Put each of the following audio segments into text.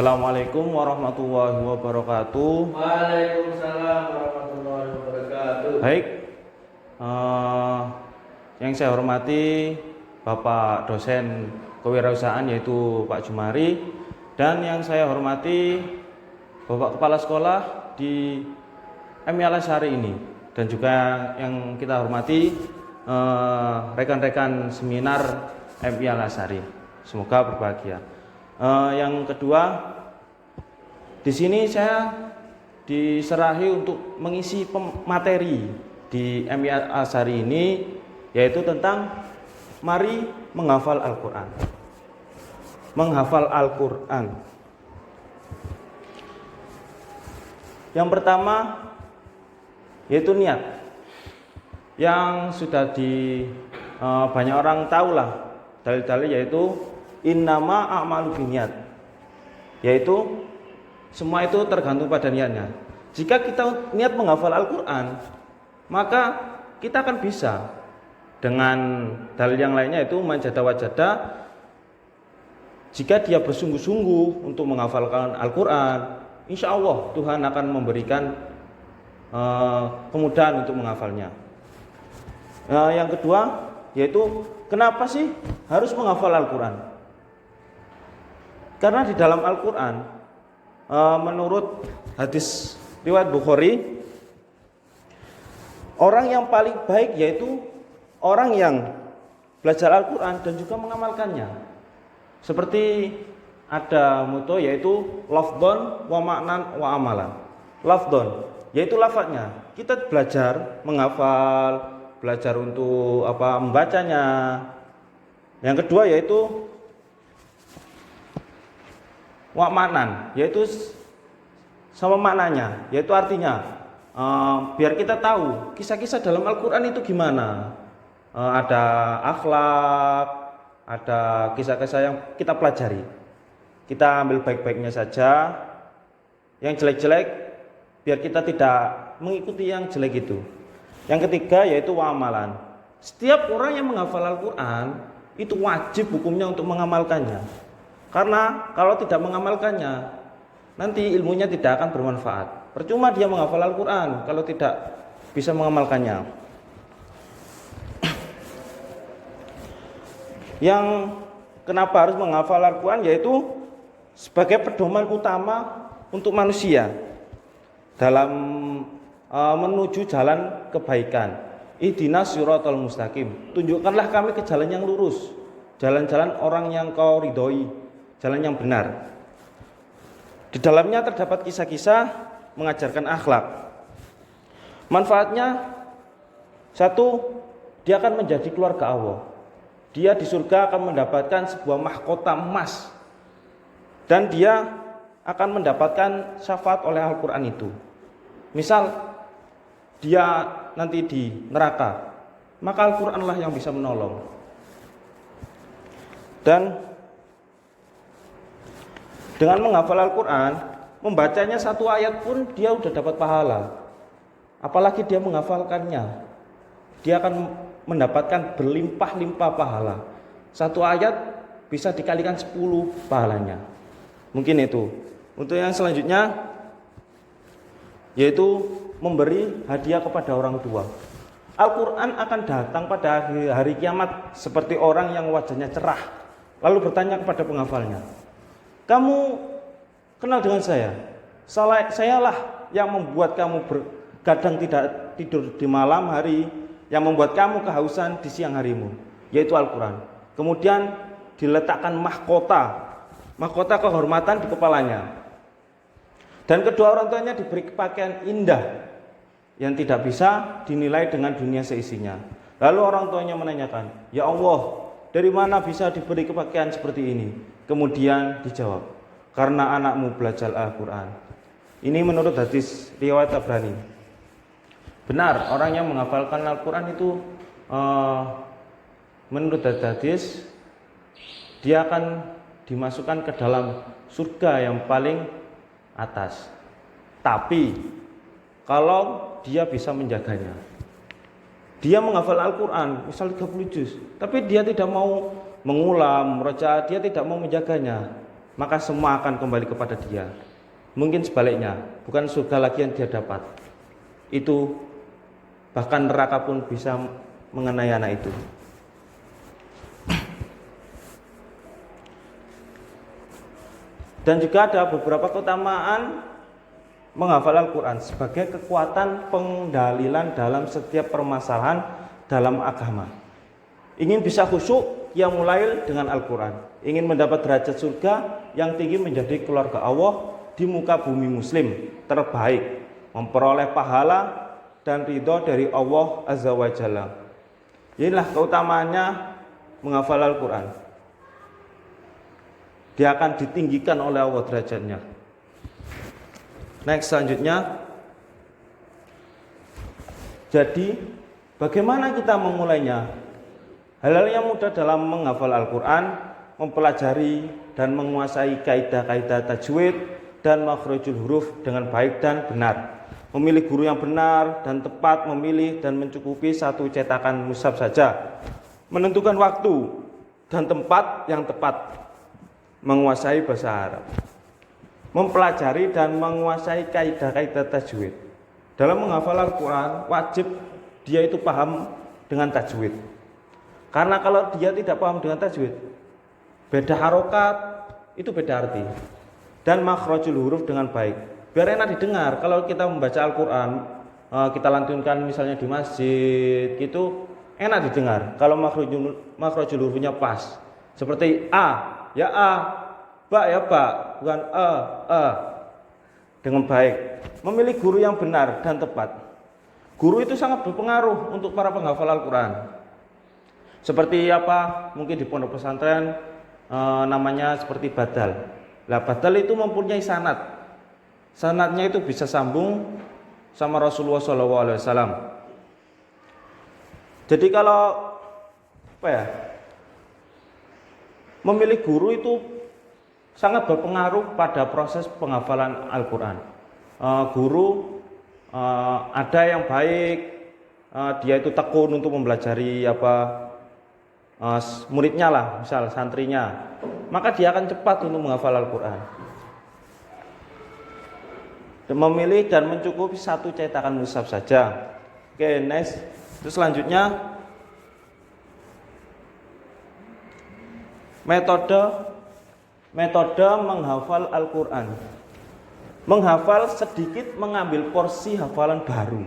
Assalamualaikum warahmatullahi wabarakatuh. Waalaikumsalam warahmatullahi wabarakatuh. Baik, yang saya hormati Bapak dosen kewirausahaan yaitu Pak Jumari, dan yang saya hormati Bapak Kepala Sekolah di MI Al Azhar ini, dan juga yang kita hormati rekan-rekan seminar MI Al Azhar. Semoga berbahagia. Yang kedua, di sini saya diserahi untuk mengisi materi di MI Al Azhar ini, yaitu tentang mari menghafal Al-Quran. Menghafal Al-Quran. Yang pertama yaitu niat, yang sudah banyak orang tahu lah dalil-dalil, yaitu innama a'malu binniyat, yaitu semua itu tergantung pada niatnya. Jika kita niat menghafal Al-Quran, maka kita akan bisa. Dengan dalil yang lainnya itu manjada wajada, jika dia bersungguh-sungguh untuk menghafalkan Al-Quran, insya Allah Tuhan akan memberikan kemudahan untuk menghafalnya. Yang kedua yaitu kenapa sih harus menghafal Al-Quran? Karena di dalam Al-Quran, menurut hadis riwayat Bukhari, orang yang paling baik yaitu orang yang belajar Al-Quran dan juga mengamalkannya. Seperti ada moto yaitu lafdon wa maknan wa amalan. Lafdon yaitu lafadznya, kita belajar menghafal, belajar untuk membacanya. Yang kedua yaitu wa maknan, yaitu sama maknanya, yaitu artinya biar kita tahu kisah-kisah dalam Al-Quran itu gimana. Ada akhlak, ada kisah-kisah yang kita pelajari. Kita ambil baik-baiknya saja, yang jelek-jelek biar kita tidak mengikuti yang jelek itu. Yang ketiga yaitu wa amalan. Setiap orang yang menghafal Al-Quran itu wajib hukumnya untuk mengamalkannya. Karena kalau tidak mengamalkannya, nanti ilmunya tidak akan bermanfaat. Percuma dia menghafal Al-Quran kalau tidak bisa mengamalkannya. Yang kenapa harus menghafal Al-Quran, yaitu sebagai pedoman utama untuk manusia dalam menuju jalan kebaikan. Ihdinas siratal mustaqim, tunjukkanlah kami ke jalan yang lurus, jalan-jalan orang yang kau ridhoi, jalan yang benar. Di dalamnya terdapat kisah-kisah mengajarkan akhlak. Manfaatnya, satu, dia akan menjadi keluarga Allah. Dia di surga akan mendapatkan sebuah mahkota emas, dan dia akan mendapatkan syafaat oleh Al-Quran itu. Misal dia nanti di neraka, maka Al-Quranlah yang bisa menolong. Dan dengan menghafal Al-Quran, membacanya satu ayat pun dia udah dapat pahala. Apalagi dia menghafalkannya, dia akan mendapatkan berlimpah-limpah pahala. Satu ayat bisa dikalikan 10 pahalanya. Mungkin itu. Untuk yang selanjutnya yaitu memberi hadiah kepada orang tua. Al-Quran akan datang pada hari kiamat seperti orang yang wajahnya cerah, lalu bertanya kepada penghafalnya, kamu kenal dengan saya? Sayalah yang membuat kamu bergadang tidak tidur di malam hari, yang membuat kamu kehausan di siang harimu, yaitu Al-Quran. Kemudian diletakkan mahkota kehormatan di kepalanya. Dan kedua orang tuanya diberi pakaian indah yang tidak bisa dinilai dengan dunia seisinya. Lalu orang tuanya menanyakan, ya Allah, dari mana bisa diberi pakaian seperti ini? Kemudian dijawab, karena anakmu belajar Al-Quran. Ini menurut hadis riwayat Tabrani. Benar, orang yang menghafalkan Al-Quran itu menurut hadis dia akan dimasukkan ke dalam surga yang paling atas. Tapi kalau dia bisa menjaganya, dia menghafal Al-Quran misal 30 juz, tapi dia tidak mau mengulang, meroja, dia tidak mau menjaganya, maka semua akan kembali kepada dia. Mungkin sebaliknya, bukan surga lagi yang dia dapat. Itu bahkan neraka pun bisa mengenai anak itu. Dan juga ada beberapa keutamaan menghafal Al-Quran sebagai kekuatan pendalilan dalam setiap permasalahan dalam agama. Ingin bisa khusyuk, yang mulai dengan Al-Quran. Ingin mendapat derajat surga yang tinggi, menjadi keluarga Allah di muka bumi muslim terbaik, memperoleh pahala dan ridho dari Allah Azza wa Jalla. Inilah keutamaannya menghafal Al-Quran. Dia akan ditinggikan oleh Allah derajatnya. Next, selanjutnya. Jadi, bagaimana kita memulainya? Hal-hal yang mudah dalam menghafal Al-Quran, mempelajari dan menguasai kaidah-kaidah tajwid dan makhrajul huruf dengan baik dan benar. Memilih guru yang benar dan tepat, memilih dan mencukupi satu cetakan mushaf saja. Menentukan waktu dan tempat yang tepat. Menguasai bahasa Arab, mempelajari dan menguasai kaidah-kaidah tajwid. Dalam menghafal Al-Quran wajib dia itu paham dengan tajwid. Karena kalau dia tidak paham dengan tajwid, beda harokat, itu beda arti. Dan makhrajul huruf dengan baik. Biar enak didengar. Kalau kita membaca Al-Quran, kita lantunkan misalnya di masjid, itu enak didengar. Kalau makhrajul hurufnya pas. Seperti A, ya A, ba ya ba, bukan dengan baik. Memilih guru yang benar dan tepat. Guru itu sangat berpengaruh untuk para penghafal Al-Quran. Seperti apa? Mungkin di pondok pesantren namanya seperti badal. Lah badal itu mempunyai sanad. Sanadnya itu bisa sambung sama Rasulullah SAW. Jadi kalau apa ya? Memilih guru itu sangat berpengaruh pada proses penghafalan Al-Quran. Guru ada yang baik, dia itu tekun untuk mempelajari muridnya lah, misal santrinya, maka dia akan cepat untuk menghafal Al-Quran. Memilih dan mencukupi satu cetakan mushaf saja. Oke, next. Terus selanjutnya, metode menghafal Al-Quran. Menghafal sedikit mengambil porsi hafalan baru.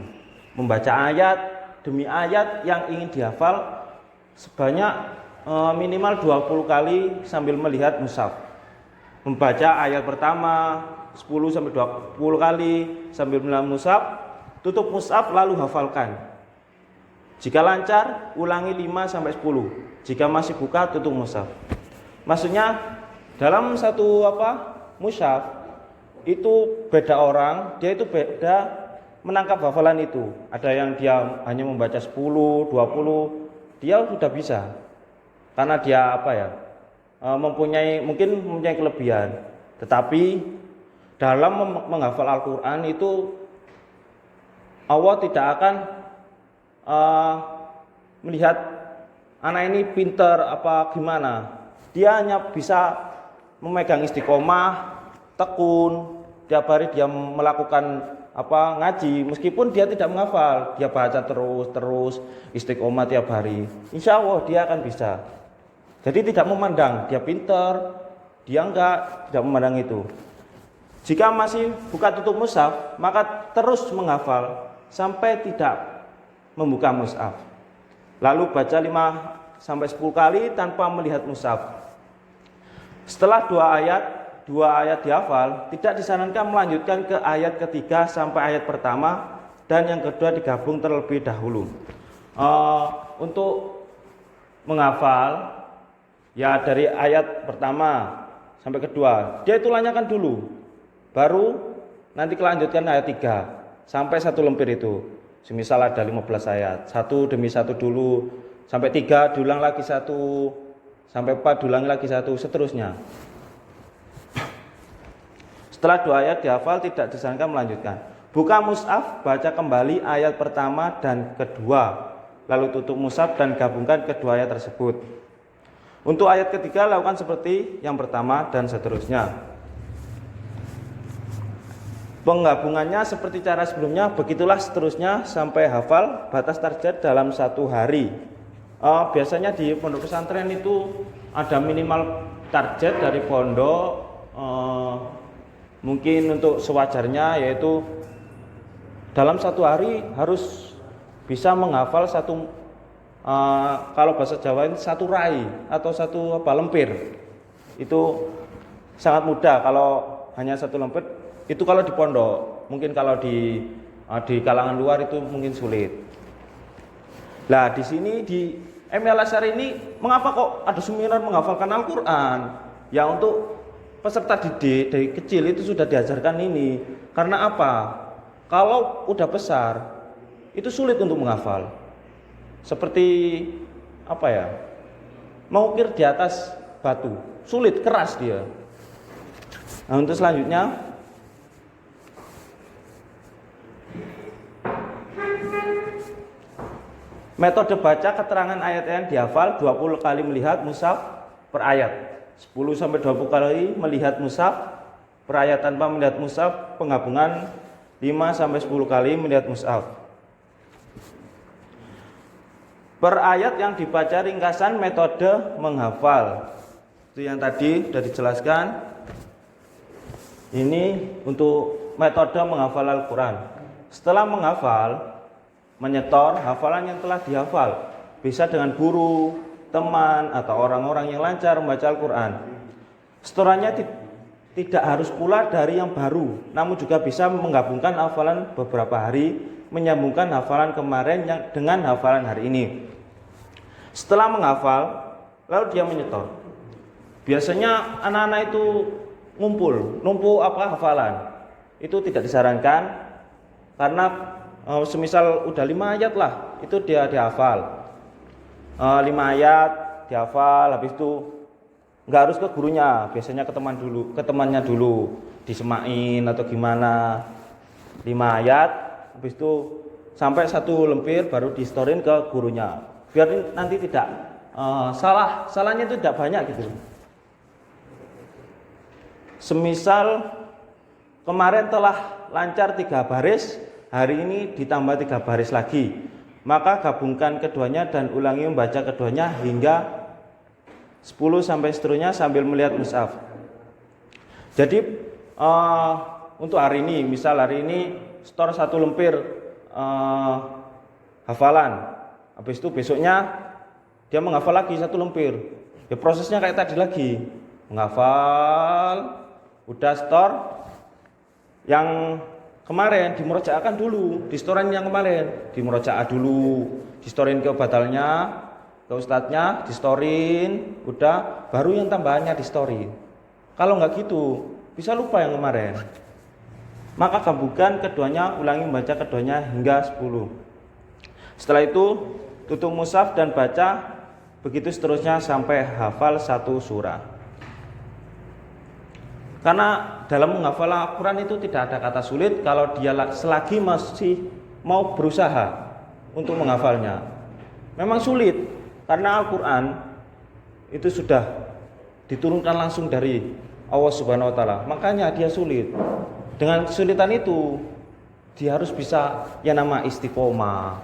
Membaca ayat demi ayat yang ingin dihafal sebanyak minimal 20 kali sambil melihat mushaf. Membaca ayat pertama 10 sampai 20 kali sambil melihat mushaf, tutup mushaf lalu hafalkan. Jika lancar, ulangi 5 sampai 10. Jika masih buka, tutup mushaf. Maksudnya dalam satu mushaf itu beda orang, dia itu beda menangkap hafalan itu. Ada yang dia hanya membaca 10, 20, dia sudah bisa. Karena dia mungkin mempunyai kelebihan. Tetapi dalam menghafal Al-Quran itu Allah tidak akan melihat anak ini pintar apa gimana. Dia hanya bisa memegang istiqomah, tekun, tiap hari dia melakukan ngaji, meskipun dia tidak menghafal, dia baca terus istiqomah tiap hari. Insya Allah dia akan bisa. Jadi tidak memandang dia pintar, dia tidak memandang itu. Jika masih buka tutup mushaf, maka terus menghafal sampai tidak membuka mushaf. Lalu baca 5 sampai 10 kali tanpa melihat mushaf. Setelah 2 ayat dihafal, tidak disarankan melanjutkan ke ayat ketiga sampai ayat pertama, dan yang kedua digabung terlebih dahulu. Untuk menghafal ya dari ayat pertama sampai kedua, dia itu lanyakan dulu, baru nanti kelanjutkan ayat 3 sampai 1 lembar itu. Semisal ada 15 ayat, 1 demi 1 dulu, sampai 3 diulang lagi 1, sampai 4 diulang lagi 1, seterusnya. Setelah 2 ayat dihafal, tidak disarankan melanjutkan. Buka mushaf, baca kembali ayat pertama dan kedua, lalu tutup mushaf dan gabungkan kedua ayat tersebut. Untuk ayat ketiga lakukan seperti yang pertama dan seterusnya. Penggabungannya seperti cara sebelumnya, begitulah seterusnya sampai hafal. Batas target dalam 1 hari. Biasanya di pondok pesantren itu ada minimal target dari pondok, mungkin untuk sewajarnya, yaitu dalam 1 hari harus bisa menghafal kalau bahasa Jawa ini 1 rai atau 1 lempir. Itu sangat mudah kalau hanya 1 lempir. Itu kalau di pondok. Mungkin kalau di kalangan luar itu mungkin sulit. Nah, di sini di MI Al Azhar ini mengapa kok ada seminar menghafalkan Al-Qur'an? Ya, untuk peserta didik dari kecil itu sudah diajarkan ini. Karena apa? Kalau udah besar itu sulit untuk menghafal. Seperti apa ya? Mengukir di atas batu, sulit, keras dia. Nah, untuk selanjutnya, metode baca keterangan ayat yang dihafal: 20 kali melihat mushaf per ayat, 10 sampai 20 kali melihat mushaf per ayat tanpa melihat mushaf, penggabungan 5 sampai 10 kali melihat mushaf. Per ayat yang dibaca ringkasan metode menghafal. Itu yang tadi sudah dijelaskan. Ini untuk metode menghafal Al-Quran. Setelah menghafal, menyetor hafalan yang telah dihafal. Bisa dengan guru, teman, atau orang-orang yang lancar membaca Al-Quran. Setorannya tidak harus pula dari yang baru, namun juga bisa menggabungkan hafalan beberapa hari, menyambungkan hafalan kemarin dengan hafalan hari ini. Setelah menghafal, lalu dia menyetor. Biasanya anak-anak itu numpuk hafalan. Itu tidak disarankan, karena semisal udah 5 ayat lah, itu dia dihafal. 5 ayat dihafal, habis itu nggak harus ke gurunya, biasanya ke temannya dulu, disemain atau gimana. 5 ayat, habis itu sampai 1 lembar baru distorin ke gurunya. Biar nanti tidak salahnya itu tidak banyak gitu. Semisal kemarin telah lancar 3 baris, hari ini ditambah 3 baris lagi, maka gabungkan keduanya dan ulangi membaca keduanya hingga 10 sampai seterusnya sambil melihat mushaf. Jadi untuk hari ini, misal hari ini setor 1 lembar hafalan, habis itu besoknya dia menghafal lagi 1 lembar. Ya prosesnya kayak tadi lagi, menghafal, udah setor yang kemarin, dimurojaahkan dulu, distorin yang kemarin, dimurojaah dulu, distorin ke badalnya, ke ustadznya, distorin, udah, baru yang tambahannya distorin. Kalau nggak gitu, bisa lupa yang kemarin. Maka gabungkan keduanya, ulangi membaca keduanya hingga 10. Setelah itu, tutup mushaf dan baca, begitu seterusnya sampai hafal 1 surah. Karena dalam menghafal Al-Quran itu tidak ada kata sulit kalau dia selagi masih mau berusaha untuk menghafalnya. Memang sulit karena Al-Quran itu sudah diturunkan langsung dari Allah Subhanahu wa taala. Makanya dia sulit. Dengan kesulitan itu dia harus bisa yang nama istiqomah.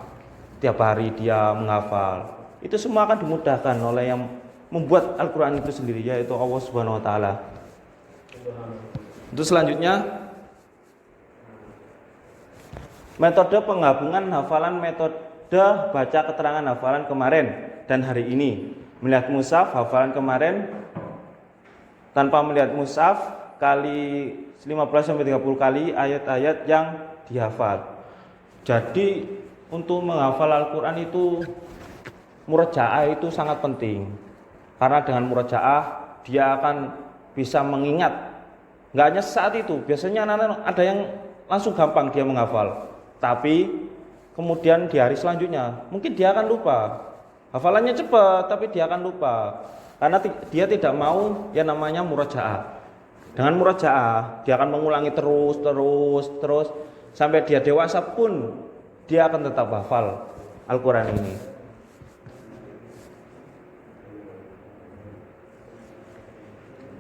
Tiap hari dia menghafal. Itu semua akan dimudahkan oleh yang membuat Al-Quran itu sendiri, yaitu Allah Subhanahu wa taala. Untuk selanjutnya, metode penggabungan hafalan, metode baca keterangan hafalan kemarin dan hari ini. Melihat mushaf hafalan kemarin tanpa melihat mushaf kali 15 sampai 30 kali ayat-ayat yang dihafal. Jadi untuk menghafal Al-Quran itu murojaah itu sangat penting. Karena dengan murojaah dia akan bisa mengingat. Nggak hanya saat itu, biasanya anak-anak ada yang langsung gampang dia menghafal, tapi kemudian di hari selanjutnya mungkin dia akan lupa. Hafalannya cepat tapi dia akan lupa karena dia tidak mau yang namanya murojaah. Dengan murojaah dia akan mengulangi terus sampai dia dewasa pun dia akan tetap hafal Al-Quran ini.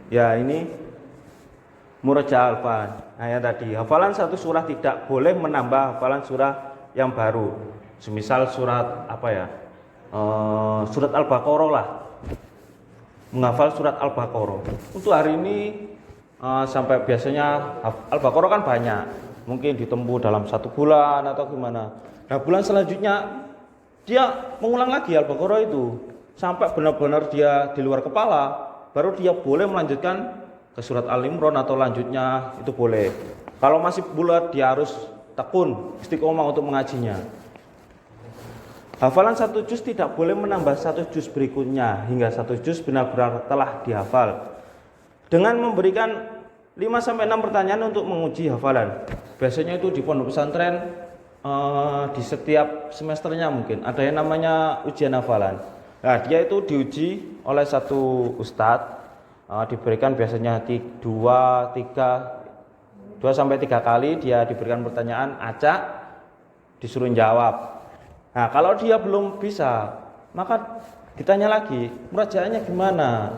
Ya ini murajaah hafalan. Nah yang tadi, hafalan satu surah tidak boleh menambah hafalan surah yang baru. Semisal surat apa ya? Surat Al-Baqarah lah. Menghafal surat Al-Baqarah. Untuk hari ini sampai biasanya Al-Baqarah kan banyak. Mungkin ditempuh dalam 1 bulan atau gimana. Nah bulan selanjutnya dia mengulang lagi Al-Baqarah itu sampai benar-benar dia di luar kepala, baru dia boleh melanjutkan ke surat Al-Imran atau lanjutnya, itu boleh. Kalau masih bulat dia harus tekun, istiqomah untuk mengajinya. Hafalan 1 juz tidak boleh menambah 1 juz berikutnya hingga 1 juz benar-benar telah dihafal. Dengan memberikan 5-6 pertanyaan untuk menguji hafalan. Biasanya itu di pondok pesantren di setiap semesternya mungkin ada yang namanya ujian hafalan. Nah, dia itu diuji oleh satu ustadz, diberikan biasanya 2-3 kali dia diberikan pertanyaan, acak, disuruh jawab. Nah, kalau dia belum bisa, maka ditanya lagi, murajaahnya gimana?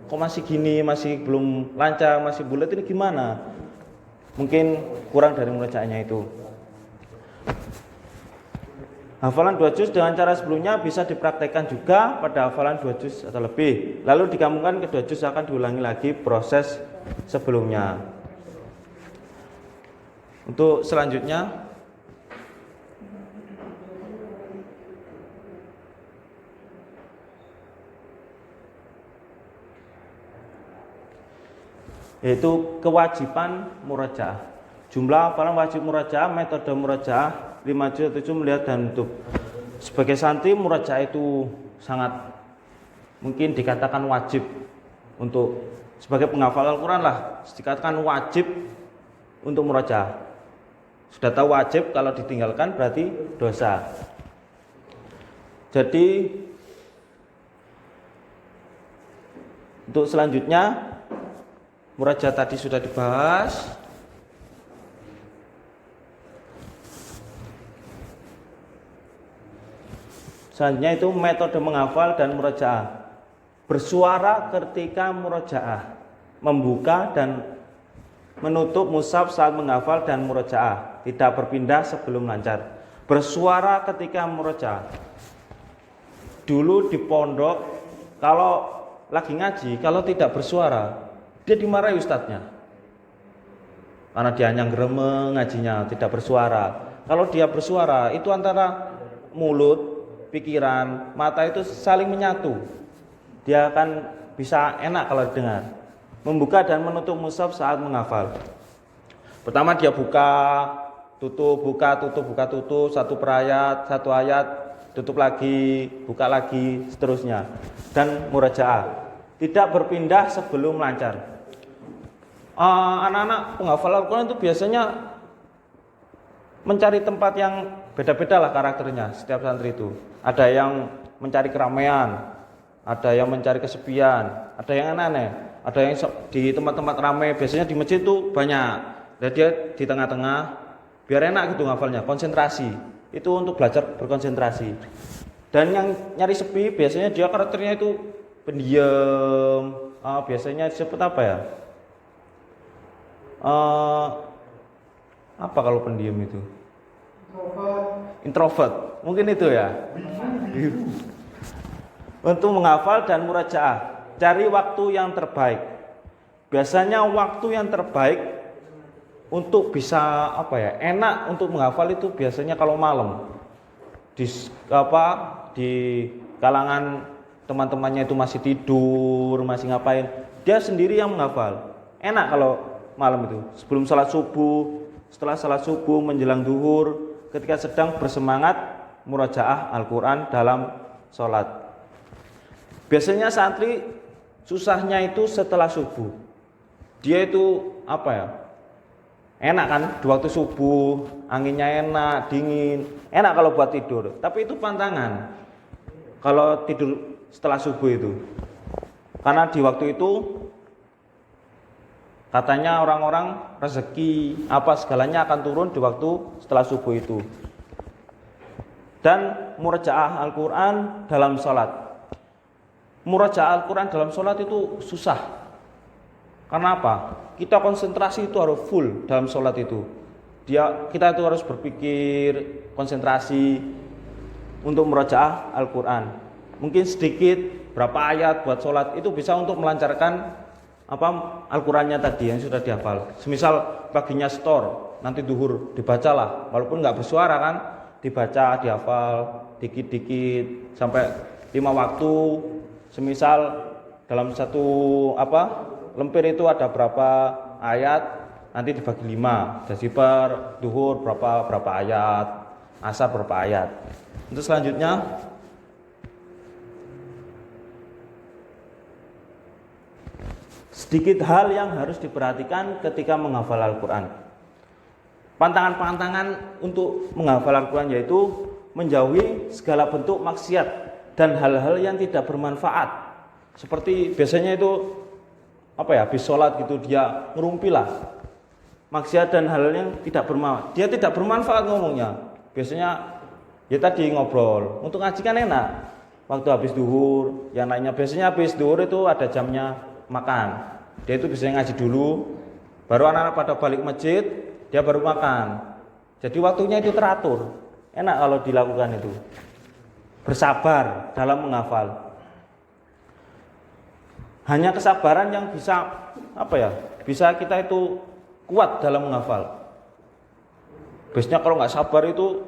Kok masih gini, masih belum lancar, masih bulat, ini gimana? Mungkin kurang dari murajaahnya itu. Hafalan 2 juz dengan cara sebelumnya bisa dipraktekkan juga pada hafalan 2 juz atau lebih. Lalu digabungkan ke 2 juz akan diulangi lagi proses sebelumnya. Untuk selanjutnya, yaitu kewajiban murajaah. Jumlah hafalan wajib murajaah, metode murajaah 5 juz 7 melihat dan menutup. Sebagai santri murajaah itu sangat mungkin dikatakan wajib untuk sebagai penghafal Al-Quran lah, dikatakan wajib untuk murajaah. Sudah tahu wajib, kalau ditinggalkan berarti dosa. Jadi untuk selanjutnya murajaah tadi sudah dibahas. Selanjutnya itu metode menghafal dan murajaah. Bersuara ketika murajaah, membuka dan menutup mushaf saat menghafal dan murajaah, tidak berpindah sebelum lancar. Bersuara ketika murajaah. Dulu di pondok kalau lagi ngaji, kalau tidak bersuara, dia dimarahi ustadznya. Karena dia hanya ngeremeng ngajinya, tidak bersuara. Kalau dia bersuara, itu antara mulut, pikiran, mata itu saling menyatu. Dia akan bisa enak kalau dengar. Membuka dan menutup mushaf saat menghafal. Pertama dia buka, tutup, buka, tutup, buka, tutup, satu per ayat, satu ayat, tutup lagi, buka lagi, seterusnya. Dan murajaah. Tidak berpindah sebelum lancar. Anak-anak penghafal Al-Quran itu biasanya mencari tempat yang beda-beda lah karakternya setiap santri itu. Ada yang mencari keramaian, ada yang mencari kesepian, ada yang aneh-aneh, ada yang di tempat-tempat ramai, biasanya di masjid itu banyak. Dan dia di tengah-tengah, biar enak gitu ngafalnya, konsentrasi. Itu untuk belajar berkonsentrasi. Dan yang nyari sepi, biasanya dia karakternya itu pendiam. Biasanya disebut apa ya? Apa kalau pendiam itu? Introvert, mungkin itu ya. Untuk menghafal dan murajaah, cari waktu yang terbaik. Biasanya waktu yang terbaik untuk bisa enak untuk menghafal itu biasanya kalau malam. Di kalangan teman-temannya itu masih tidur, masih ngapain, dia sendiri yang menghafal. Enak kalau malam itu, sebelum salat subuh, setelah salat subuh, menjelang zuhur, ketika sedang bersemangat murajaah Al-Quran dalam sholat. Biasanya santri susahnya itu setelah subuh. Dia itu enak kan di waktu subuh, anginnya enak, dingin, enak kalau buat tidur. Tapi itu pantangan kalau tidur setelah subuh itu, karena di waktu itu katanya orang-orang rezeki segalanya akan turun di waktu setelah subuh itu. Dan murajaah Al-Quran dalam sholat. Murajaah Al-Quran dalam sholat itu susah. Karena apa? Kita konsentrasi itu harus full dalam sholat itu. Kita itu harus berpikir, konsentrasi untuk merojaah Al-Quran. Mungkin sedikit, berapa ayat buat sholat itu bisa untuk melancarkan Al-Qurannya tadi yang sudah dihafal. Semisal paginya setor, nanti duhur dibacalah, walaupun nggak bersuara kan, dibaca, dihafal, dikit-dikit sampai 5 waktu. Semisal dalam satu lempir itu ada berapa ayat, nanti dibagi 5. Jadi per duhur berapa ayat, asar berapa ayat. Untuk selanjutnya sedikit hal yang harus diperhatikan ketika menghafal Al-Quran. Pantangan-pantangan untuk menghafal Al-Quran yaitu menjauhi segala bentuk maksiat dan hal-hal yang tidak bermanfaat. Seperti biasanya itu habis sholat gitu dia ngerumpi lah, maksiat dan hal yang tidak bermanfaat. Dia tidak bermanfaat ngomongnya. Biasanya ya tadi ngobrol. Untuk ngaji kan enak. Waktu habis duhur, yang lainnya biasanya habis duhur itu ada jamnya makan. Dia itu biasanya ngaji dulu, baru anak-anak pada balik masjid, dia baru makan. Jadi waktunya itu teratur. Enak kalau dilakukan itu. Bersabar dalam menghafal. Hanya kesabaran yang bisa bisa kita itu kuat dalam menghafal. Biasanya kalau nggak sabar itu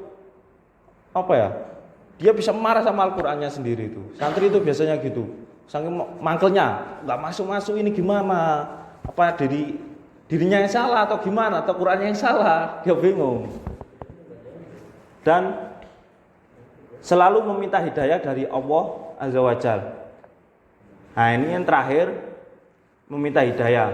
dia bisa marah sama Al-Qur'annya sendiri itu. Santri itu biasanya gitu. Saking mangkelnya, nggak masuk ini gimana? Apa dirinya yang salah atau gimana? Atau Qur'annya yang salah? Dia bingung. Dan selalu meminta hidayah dari Allah Azza wa Jalla. Nah ini yang terakhir, meminta hidayah.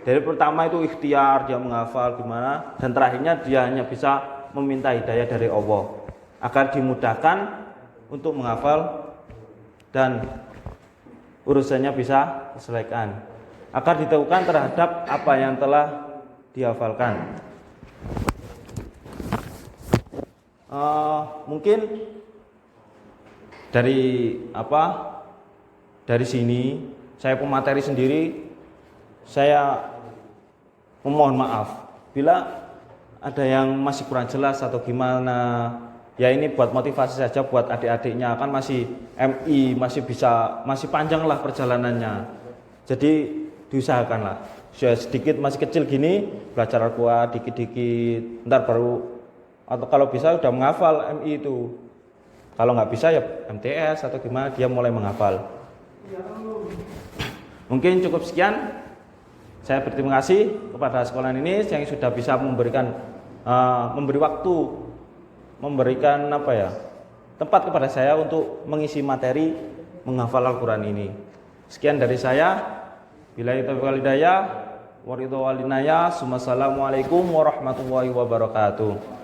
Dari pertama itu ikhtiar, dia menghafal gimana, dan terakhirnya dia hanya bisa meminta hidayah dari Allah agar dimudahkan untuk menghafal dan urusannya bisa diselesaikan, agar ditahukan terhadap apa yang telah dihafalkan. Mungkin dari sini saya pemateri sendiri, saya memohon maaf bila ada yang masih kurang jelas atau gimana. Ya ini buat motivasi saja buat adik-adiknya, kan masih MI, masih panjang lah perjalanannya. Jadi diusahakanlah. Sudah sedikit masih kecil gini, belajar Al-Quran dikit-dikit, ntar baru atau kalau bisa udah menghafal MI itu. Kalau nggak bisa ya MTS atau gimana dia mulai menghafal. Mungkin cukup sekian. Saya berterima kasih kepada sekolah ini yang sudah bisa memberi waktu, memberikan tempat kepada saya untuk mengisi materi menghafal Al-Quran ini. Sekian dari saya. Billahi taufiq wal hidayah. Wassalamualaikum warahmatullahi wabarakatuh.